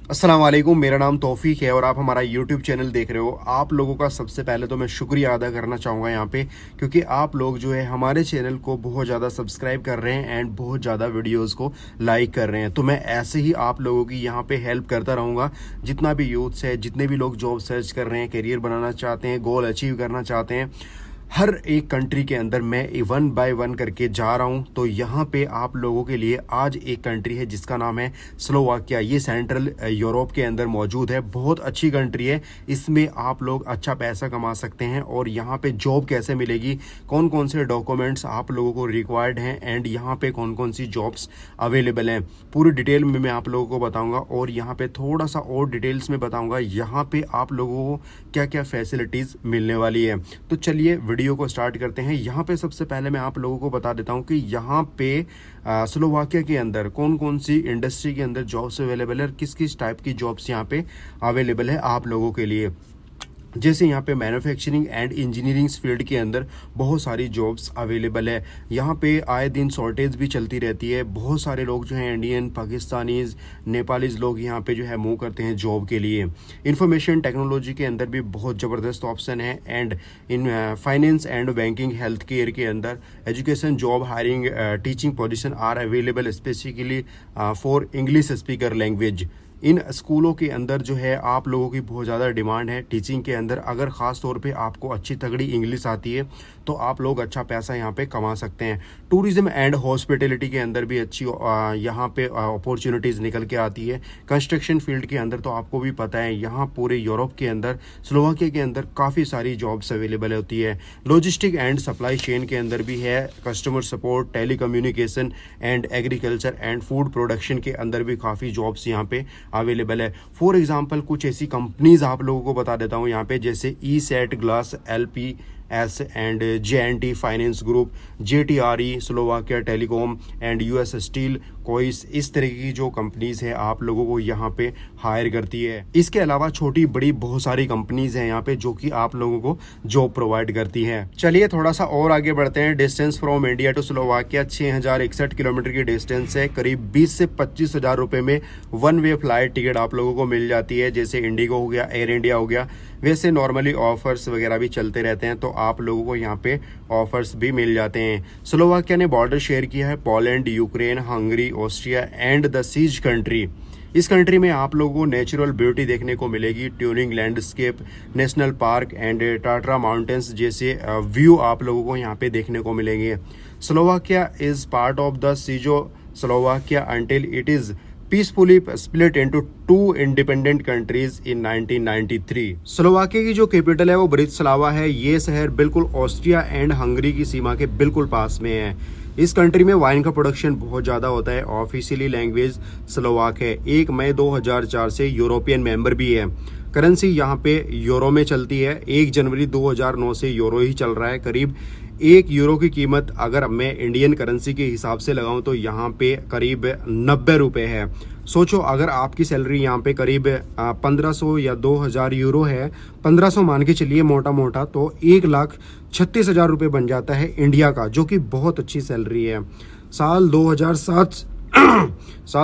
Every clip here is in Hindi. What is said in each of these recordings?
अस्सलाम वालेकुम। मेरा नाम तौफीक है और आप हमारा यूट्यूब चैनल देख रहे हो। आप लोगों का सबसे पहले तो मैं शुक्रिया अदा करना चाहूँगा यहाँ पे, क्योंकि आप लोग जो है हमारे चैनल को बहुत ज़्यादा सब्सक्राइब कर रहे हैं एंड बहुत ज़्यादा वीडियोस को लाइक कर रहे हैं। तो मैं ऐसे ही आप लोगों की यहाँ पे हेल्प करता रहूँगा। जितना भी यूथ्स है, जितने भी लोग जॉब सर्च कर रहे हैं, करियर बनाना चाहते हैं, गोल अचीव करना चाहते हैं, हर एक कंट्री के अंदर मैं वन बाय वन करके जा रहा हूं। तो यहाँ पे आप लोगों के लिए आज एक कंट्री है जिसका नाम है स्लोवाकिया। ये सेंट्रल यूरोप के अंदर मौजूद है। बहुत अच्छी कंट्री है। इसमें आप लोग अच्छा पैसा कमा सकते हैं। और यहाँ पे जॉब कैसे मिलेगी, कौन कौन से डॉक्यूमेंट्स आप लोगों को रिक्वायर्ड हैं एंड यहाँ पे कौन कौन सी जॉब्स अवेलेबल हैं, पूरी डिटेल में मैं आप लोगों को बताऊँगा। और यहाँ पे थोड़ा सा और डिटेल्स में बताऊँगा यहाँ पे आप लोगों को क्या क्या फैसिलिटीज़ मिलने वाली है। तो चलिए वीडियो को स्टार्ट करते हैं। यहाँ पे सबसे पहले मैं आप लोगों को बता देता हूँ कि यहाँ पे स्लोवाकिया के अंदर कौन कौन सी इंडस्ट्री के अंदर जॉब्स अवेलेबल है और किस किस टाइप की जॉब्स यहाँ पे अवेलेबल है आप लोगों के लिए। जैसे यहाँ पे मैन्युफैक्चरिंग एंड इंजीनियरिंग फील्ड के अंदर बहुत सारी जॉब्स अवेलेबल है। यहाँ पे आए दिन शॉर्टेज भी चलती रहती है। बहुत सारे लोग जो हैं इंडियन, पाकिस्तानीज, नेपालीज लोग यहाँ पे जो है मूव करते हैं जॉब के लिए। इंफॉर्मेशन टेक्नोलॉजी के अंदर भी बहुत ज़बरदस्त ऑप्शन है and in finance and banking, health care के अंदर education, job, hiring, teaching position are available specifically for English speaker language. इन स्कूलों के अंदर जो है आप लोगों की बहुत ज़्यादा डिमांड है टीचिंग के अंदर। अगर ख़ास तौर पे आपको अच्छी तगड़ी इंग्लिश आती है तो आप लोग अच्छा पैसा यहाँ पे कमा सकते हैं। टूरिज्म एंड हॉस्पिटैलिटी के अंदर भी अच्छी यहाँ पे अपॉर्चुनिटीज़ निकल के आती है। कंस्ट्रक्शन फील्ड के अंदर तो आपको भी पता है यहाँ पूरे यूरोप के अंदर, स्लोवाकिया के अंदर काफ़ी सारी जॉब्स अवेलेबल होती है। लॉजिस्टिक एंड सप्लाई चेन के अंदर भी है। Customer support, telecommunication and agriculture and food production के अंदर भी काफ़ी जॉब्स यहाँ पे अवेलेबल है। फॉर एग्जांपल कुछ ऐसी कंपनीज आप लोगों को बता देता हूँ यहाँ पे, जैसे E set glass, LPS and JNT finance group, JTRE, Slovakia telecom and US steel, Kosice, इस तरह की जो कंपनीज है आप लोगों को यहाँ पे हायर करती है। इसके अलावा छोटी बड़ी बहुत सारी कंपनीज हैं यहाँ पे जो कि आप लोगों को जॉब प्रोवाइड करती है। चलिए थोड़ा सा और आगे बढ़ते हैं। Distance from India to Slovakia 6061 kilometre की डिस्टेंस है। करीब 20 से 25 हज़ार रुपये में वन वे फ्लाइट टिकट आप लोगों को मिल जाती है। जैसे इंडिगो हो गया, एयर इंडिया हो गया। वैसे नॉर्मली ऑफर्स वगैरह भी चलते रहते हैं तो आप लोगों को यहाँ पे ऑफर्स भी मिल जाते हैं। स्लोवाकिया ने बॉर्डर शेयर किया है Poland, Ukraine, Hungary, Austria and the Czech country. इस कंट्री में आप लोगों को नेचुरल ब्यूटी देखने को मिलेगी। Stunning landscape, national park and Tatra mountains जैसे व्यू आप लोगों को यहाँ पे देखने को मिलेंगे। Slovakia is part of the Czechoslovakia until it is peacefully split into 2 independent countries in 1993। Slovakia की जो कैपिटल है वो ब्रितिस्लावा है। ये शहर बिल्कुल ऑस्ट्रिया एंड हंगरी की सीमा के बिल्कुल पास में है। इस कंट्री में वाइन का प्रोडक्शन बहुत ज़्यादा होता है। ऑफिशियली लैंग्वेज स्लोवाक है। 1 मई 2004 से यूरोपियन मेंबर भी है। करेंसी यहाँ पे यूरो में चलती है। 1 जनवरी 2009 से यूरो ही चल रहा है। करीब 1 यूरो की कीमत अगर मैं इंडियन करेंसी के हिसाब से लगाऊं तो यहाँ पे करीब 90 रुपये है। सोचो अगर आपकी सैलरी यहाँ पे करीब 1500 या 2000 यूरो है, 1500 मान के चलिए मोटा मोटा, तो 1,36,000 रुपये बन जाता है इंडिया का, जो कि बहुत अच्छी सैलरी है। साल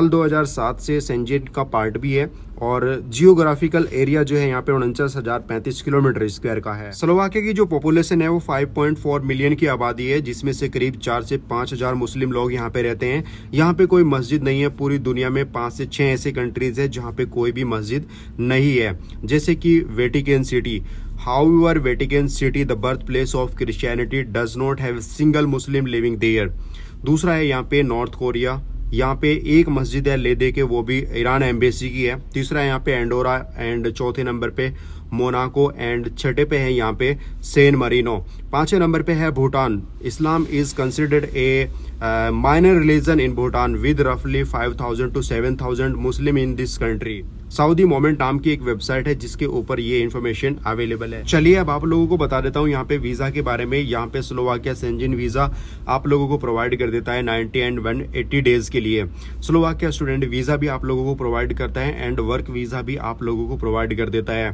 2007 से सेंजेन का पार्ट भी है और जियोग्राफिकल एरिया जो है यहाँ पे 49,035 किलोमीटर स्क्वायर का है। स्लोवाकिया की जो पॉपुलेशन है वो 5.4 मिलियन की आबादी है, जिसमें से करीब 4 से 5 हज़ार मुस्लिम लोग यहाँ पे रहते हैं। यहाँ पे कोई मस्जिद नहीं है। पूरी दुनिया में 5 से 6 ऐसे कंट्रीज है जहाँ पे कोई भी मस्जिद नहीं है, जैसे कि Vatican city. However, Vatican City, the birthplace of Christianity, does not have a single Muslim living there। दूसरा है यहाँ पे नॉर्थ कोरिया। यहाँ पे एक मस्जिद है लेदे के, वो भी ईरान एम्बेसी की है। तीसरा यहाँ पे एंडोरा एंड चौथे नंबर पे मोनाको एंड छठे पे है यहाँ पे सेन मरीनो। 5वें नंबर पे है Bhutan. Islam is considered a minor religion in Bhutan with रफली 5,000 to 7,000 Muslim in this country. सऊदी मोमेंट नाम की एक वेबसाइट है जिसके ऊपर ये इन्फॉर्मेशन अवेलेबल है। चलिए अब आप लोगों को बता देता हूँ यहाँ पे वीजा के बारे में। यहाँ पे स्लोवाकिया सेंजेन वीजा आप लोगों को प्रोवाइड कर देता है 90 एंड 180 डेज के लिए। स्लोवाकिया स्टूडेंट वीजा भी आप लोगों को प्रोवाइड करता है एंड वर्क वीजा भी आप लोगों को प्रोवाइड कर देता है।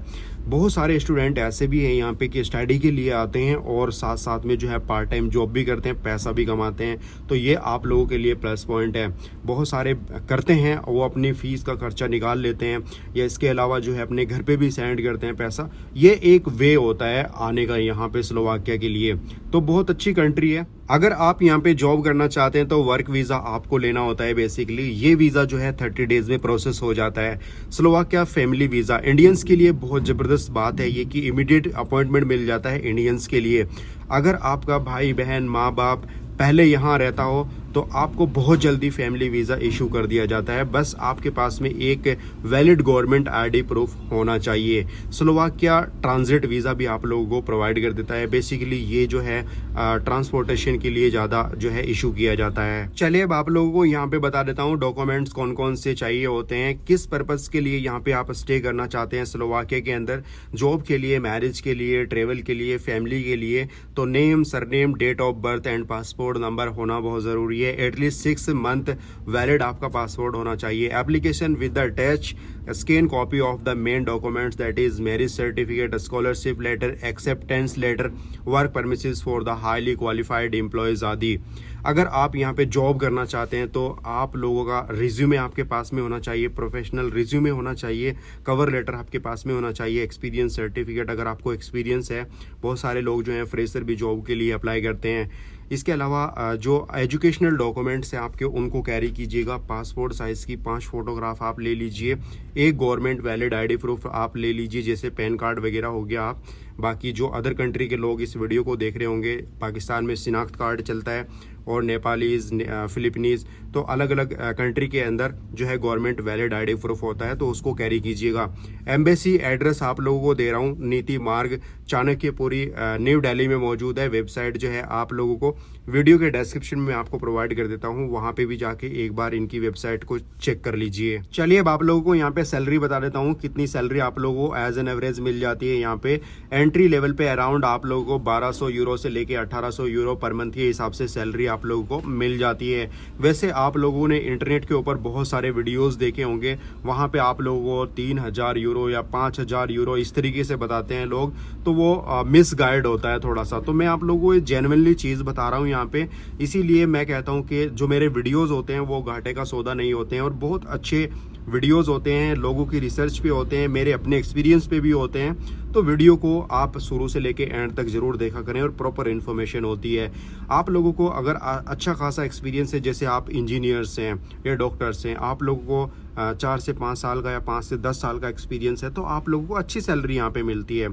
बहुत सारे स्टूडेंट ऐसे भी हैं यहाँ पे कि स्टडी के लिए आते हैं और साथ साथ में जो है पार्ट टाइम जॉब भी करते हैं, पैसा भी कमाते हैं। तो ये आप लोगों के लिए प्लस पॉइंट है। बहुत सारे करते हैं, वो अपनी फ़ीस का खर्चा निकाल लेते हैं या इसके अलावा जो है अपने घर पे भी सेंड करते हैं पैसा। ये एक वे होता है आने का यहाँ पे स्लोवाकिया के लिए। तो बहुत अच्छी कंट्री है। अगर आप यहाँ पे जॉब करना चाहते हैं तो वर्क वीज़ा आपको लेना होता है। बेसिकली ये वीज़ा जो है 30 डेज़ में प्रोसेस हो जाता है। स्लोवाकिया फैमिली वीज़ा इंडियंस के लिए बहुत ज़बरदस्त बात है ये कि इमीडिएट अपॉइंटमेंट मिल जाता है इंडियंस के लिए। अगर आपका भाई बहन माँ बाप पहले यहाँ रहता हो तो आपको बहुत जल्दी फैमिली वीज़ा इशू कर दिया जाता है। बस आपके पास में एक वैलिड गवर्नमेंट आईडी प्रूफ होना चाहिए। स्लोवाकिया ट्रांजिट वीज़ा भी आप लोगों को प्रोवाइड कर देता है। बेसिकली ये जो है ट्रांसपोर्टेशन के लिए ज़्यादा जो है इशू किया जाता है। चलिए अब आप लोगों को यहाँ पे बता देता हूँ डॉक्यूमेंट्स कौन कौन से चाहिए होते हैं, किस पर्पज़ के लिए यहाँ पे आप स्टे करना चाहते हैं स्लोवाकिया के अंदर, जॉब के लिए, मैरिज के लिए, ट्रेवल के लिए, फैमिली के लिए। तो name, surname, date of birth and passport number होना बहुत ज़रूरी है। एटलीस्ट 6 मंथ वैलिड आपका पासपोर्ट होना चाहिए। Application with the attach scan copy of the main documents that is marriage certificate, scholarship letter, acceptance letter, work permits for the highly qualified employees आदि। अगर आप यहाँ पे जॉब करना चाहते हैं तो आप लोगों का रिज्यूमे आपके पास में होना चाहिए, प्रोफेशनल रिज्यूमे होना चाहिए, कवर लेटर आपके पास में होना चाहिए, एक्सपीरियंस सर्टिफिकेट अगर आपको एक्सपीरियंस है। बहुत सारे लोग जो हैं फ्रेशर भी जॉब के लिए अप्लाई करते हैं। इसके अलावा जो एजुकेशनल डॉक्यूमेंट्स हैं आपके उनको कैरी कीजिएगा। पासपोर्ट साइज़ की 5 फोटोग्राफ आप ले लीजिए। एक गवर्नमेंट वैलिड आईडी प्रूफ आप ले लीजिए, जैसे पैन कार्ड वगैरह हो गया। आप बाकी जो अदर कंट्री के लोग इस वीडियो को देख रहे होंगे, पाकिस्तान में शिनाख्त कार्ड चलता है और नेपालीज, फिलिपीनीज, तो अलग अलग कंट्री के अंदर जो है गवर्नमेंट वैलिड आईडी प्रूफ होता है, तो उसको कैरी कीजिएगा। एम्बेसी एड्रेस आप लोगों को दे रहा हूँ, नीति मार्ग, चाणक्यपुरी, न्यू दिल्ली में मौजूद है। वेबसाइट जो है आप लोगों को वीडियो के डिस्क्रिप्शन में आपको प्रोवाइड कर देता हूँ, वहाँ पे भी जाके एक बार इनकी वेबसाइट को चेक कर लीजिए। चलिए अब आप लोगों को यहाँ पे सैलरी बता देता हूँ, कितनी सैलरी आप लोगों को एज एन एवरेज मिल जाती है। यहाँ पे एंट्री लेवल पे अराउंड आप लोगों को 1200 यूरो से लेके 1800 यूरो पर मंथ के हिसाब से सैलरी आप लोगों को मिल जाती है। वैसे आप लोगों ने इंटरनेट के ऊपर बहुत सारे वीडियोस देखे होंगे, वहाँ पे आप लोगों को 3000 यूरो या 5000 यूरो इस तरीके से बताते हैं लोग, तो वो मिस गाइड होता है थोड़ा सा। तो मैं आप लोगों को जेन्युइनली चीज़ बता रहा हूँ यहाँ पे, इसीलिए मैं कहता हूँ कि जो मेरे वीडियोज़ होते हैं वो घाटे का सौदा नहीं होते हैं और बहुत अच्छे वीडियोस होते हैं, लोगों की रिसर्च पे होते हैं, मेरे अपने एक्सपीरियंस पे भी होते हैं। तो वीडियो को आप शुरू से लेके एंड तक ज़रूर देखा करें और प्रॉपर इन्फॉर्मेशन होती है। आप लोगों को अगर अच्छा खासा एक्सपीरियंस है, जैसे आप इंजीनियर्स हैं या डॉक्टर्स हैं, आप लोगों को 4 से 5 साल का या 5 से 10 साल का एक्सपीरियंस है, तो आप लोगों को अच्छी सैलरी यहाँ पे मिलती है।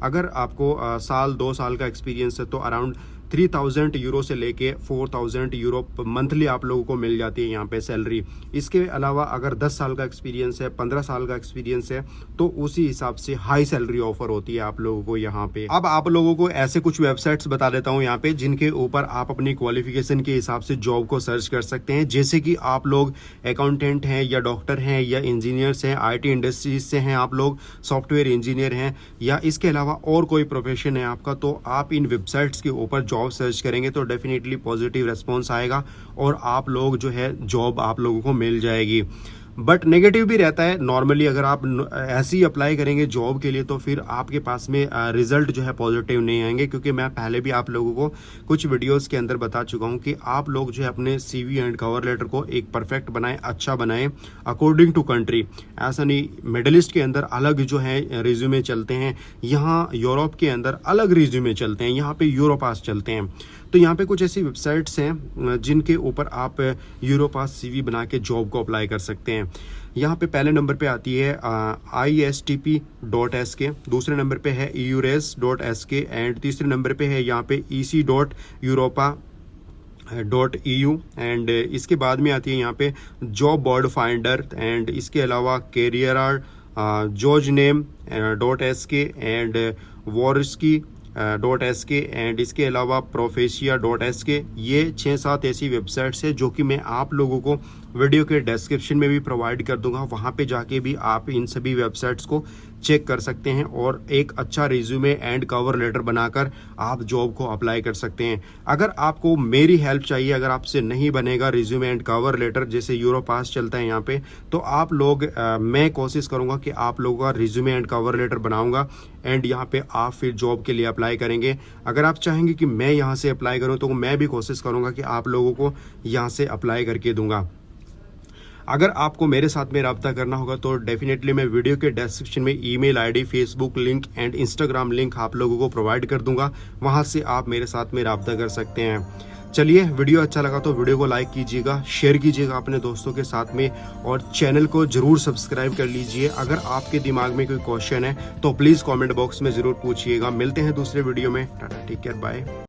अगर आपको साल 2 साल का एक्सपीरियंस है तो अराउंड 3000 यूरो से लेके 4000 यूरो मंथली आप लोगों को मिल जाती है यहाँ पे सैलरी। इसके अलावा अगर 10 साल का एक्सपीरियंस है, 15 साल का एक्सपीरियंस है, तो उसी हिसाब से हाई सैलरी ऑफर होती है आप लोगों को यहाँ पे। अब आप लोगों को ऐसे कुछ वेबसाइट्स बता देता हूँ यहाँ पे, जिनके ऊपर आप अपनी क्वालिफिकेशन के हिसाब से जॉब को सर्च कर सकते हैं। जैसे कि आप लोग अकाउंटेंट हैं या डॉक्टर हैं या इंजीनियर्स हैं, IT इंडस्ट्रीज से हैं आप लोग, सॉफ्टवेयर इंजीनियर हैं, या इसके अलावा और कोई प्रोफेशन है आपका, तो आप इन वेबसाइट्स के ऊपर जॉब सर्च करेंगे तो डेफिनेटली पॉजिटिव रिस्पॉन्स आएगा और आप लोग जो है जॉब आप लोगों को मिल जाएगी। बट नेगेटिव भी रहता है। नॉर्मली अगर आप ऐसे ही अप्लाई करेंगे जॉब के लिए तो फिर आपके पास में रिजल्ट जो है पॉजिटिव नहीं आएंगे, क्योंकि मैं पहले भी आप लोगों को कुछ वीडियोस के अंदर बता चुका हूं कि आप लोग जो है अपने CV एंड कवर लेटर को एक परफेक्ट बनाएं, अच्छा बनाएं अकॉर्डिंग टू कंट्री। ऐसा नहीं, मिडल ईस्ट के अंदर अलग जो है रिज्यूमे चलते हैं, यहाँ यूरोप के अंदर अलग रिज्यूमे चलते हैं, यहाँ पे यूरोपास चलते हैं। तो यहाँ पे कुछ ऐसी वेबसाइट्स हैं जिनके ऊपर आप यूरोपास CV बना के जॉब को अप्लाई कर सकते हैं। यहाँ पे पहले नंबर पे आती है ISTP.SK, दूसरे नंबर पे है EURES.SK एंड तीसरे नंबर पे है यहाँ पे EC.Europa.EU एंड इसके बाद में आती है यहाँ पे जॉब बोर्ड फाइंडर एंड इसके अलावा career JobName.SK and Worski.SK and इसके अलावा Profesia.SK। ये 6-7 ऐसी वेबसाइट्स है जो कि मैं आप लोगों को वीडियो के डिस्क्रिप्शन में भी प्रोवाइड कर दूंगा। वहां पे जाके भी आप इन सभी वेबसाइट्स को चेक कर सकते हैं और एक अच्छा रिज्यूमे एंड कवर लेटर बनाकर आप जॉब को अप्लाई कर सकते हैं। अगर आपको मेरी हेल्प चाहिए, अगर आपसे नहीं बनेगा रिज्यूमे एंड कवर लेटर, जैसे यूरोपास चलता है यहाँ पे, तो आप लोग मैं कोशिश करूंगा कि आप लोगों का रिज्यूमे एंड कवर लेटर बनाऊंगा एंड यहाँ पे आप फिर जॉब के लिए अप्लाई करेंगे। अगर आप चाहेंगे कि मैं यहाँ से अप्लाई करूँ तो मैं भी कोशिश करूंगा कि आप लोगों को यहाँ से अप्लाई करके दूंगा। अगर आपको मेरे साथ में रब्ता करना होगा तो डेफिनेटली मैं वीडियो के डिस्क्रिप्शन में email ID, Facebook link and Instagram link आप लोगों को प्रोवाइड कर दूंगा। वहां से आप मेरे साथ में रब्ता कर सकते हैं। चलिए, वीडियो अच्छा लगा तो वीडियो को लाइक कीजिएगा, शेयर कीजिएगा अपने दोस्तों के साथ में और चैनल को जरूर सब्सक्राइब कर लीजिए। अगर आपके दिमाग में कोई क्वेश्चन है तो प्लीज़ कमेंट बॉक्स में ज़रूर पूछिएगा। मिलते हैं दूसरे वीडियो में। Tata, take care, bye.